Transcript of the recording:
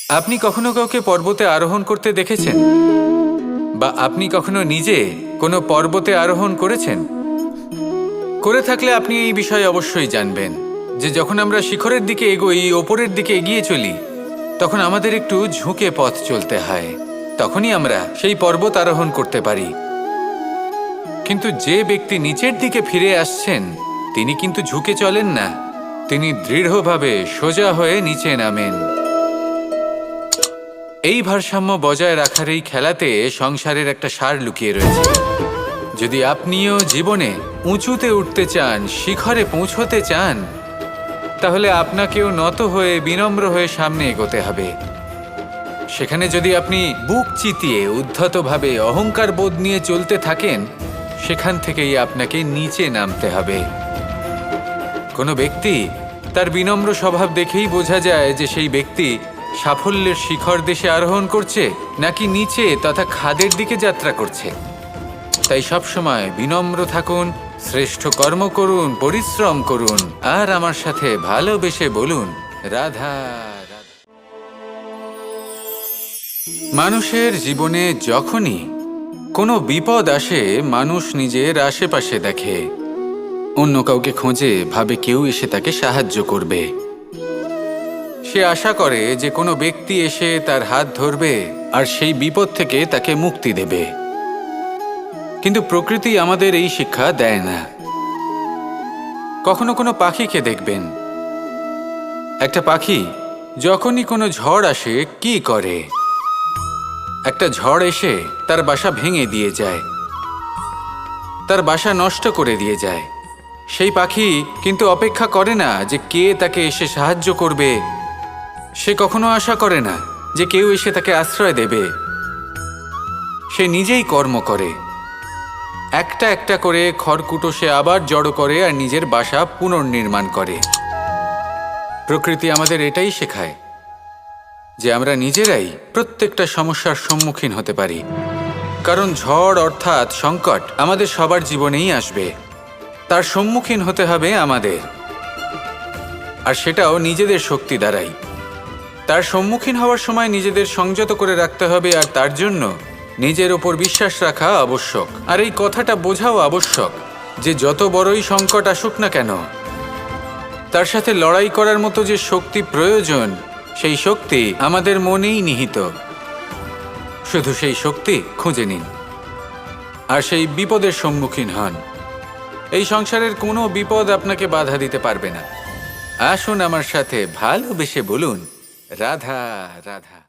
আপনি কখনো কাউকে পর্বতে আরোহণ করতে দেখেছেন? বা আপনি কখনো নিজে কোনো পর্বতে আরোহণ করেছেন? করে থাকলে আপনি এই বিষয়ে অবশ্যই জানবেন যে যখন আমরা শিখরের দিকে এগোই, ওপরের দিকে এগিয়ে চলি, তখন আমাদের একটু ঝুঁকে পথ চলতে হয়। তখনই আমরা সেই পর্বত আরোহণ করতে পারি। কিন্তু যে ব্যক্তি নিচের দিকে ফিরে আসছেন, তিনি কিন্তু ঝুঁকে চলেন না, তিনি দৃঢ়ভাবে সোজা হয়ে নিচে নামেন। এই ভারসাম্য বজায় রাখার এই খেলাতে সংসারের একটা সার লুকিয়ে রয়েছে। যদি আপনিও জীবনে উঁচুতে উঠতে চান, শিখরে পৌঁছতে চান, তাহলে আপনাকেও নত হয়ে, বিনম্র হয়ে সামনে এগোতে হবে। সেখানে যদি আপনি বুক চিতিয়ে উদ্ধতভাবে অহংকার বোধ নিয়ে চলতে থাকেন, সেখান থেকেই আপনাকে নিচে নামতে হবে। কোনো ব্যক্তি তার বিনম্র স্বভাব দেখেই বোঝা যায় যে সেই ব্যক্তি সাফল্যের শিখর দেশে আরোহণ করছে নাকি নিচে তথা খাদের দিকে যাত্রা করছে। তাই সবসময় বিনম্র থাকুন, শ্রেষ্ঠ কর্ম করুন, পরিশ্রম করুন, আর আমার সাথে ভালোবেসে বলুন, রাধা রাধা। মানুষের জীবনে যখনই কোনো বিপদ আসে, মানুষ নিজের আশেপাশে দেখে, অন্য কাউকে খোঁজে, ভাবে কেউ এসে তাকে সাহায্য করবে। সে আশা করে যে কোনো ব্যক্তি এসে তার হাত ধরবে আর সেই বিপদ থেকে তাকে মুক্তি দেবে। কিন্তু প্রকৃতি আমাদের এই শিক্ষা দেয় না। কখনো কোনো পাখিকে দেখবেন, একটা পাখি যখনই কোনো ঝড় আসে কি করে? একটা ঝড় এসে তার বাসা ভেঙে দিয়ে যায়, তার বাসা নষ্ট করে দিয়ে যায়। সেই পাখি কিন্তু অপেক্ষা করে না যে কে তাকে এসে সাহায্য করবে। সে কখনো আশা করে না যে কেউ এসে তাকে আশ্রয় দেবে। সে নিজেই কর্ম করে, একটা একটা করে খড়কুটো সে আবার জড়ো করে আর নিজের বাসা পুনর্নির্মাণ করে। প্রকৃতি আমাদের এটাই শেখায় যে আমরা নিজেরাই প্রত্যেকটা সমস্যার সম্মুখীন হতে পারি। কারণ ঝড় অর্থাৎ সংকট আমাদের সবার জীবনেই আসবে, তার সম্মুখীন হতে হবে আমাদের, আর সেটাও নিজেদের শক্তি দ্বারাই। তার সম্মুখীন হওয়ার সময় নিজেদের সংযত করে রাখতে হবে, আর তার জন্য নিজের ওপর বিশ্বাস রাখা আবশ্যক। আর এই কথাটা বোঝাও আবশ্যক যে যত বড়ই সংকট আসুক না কেন, তার সাথে লড়াই করার মতো যে শক্তি প্রয়োজন, সেই শক্তি আমাদের মনেই নিহিত। শুধু সেই শক্তি খুঁজে নিন আর সেই বিপদের সম্মুখীন হন। এই সংসারের কোনো বিপদ আপনাকে বাধা দিতে পারবে না। আসুন আমার সাথে ভালোবেসে বলুন, রাধা রাধা।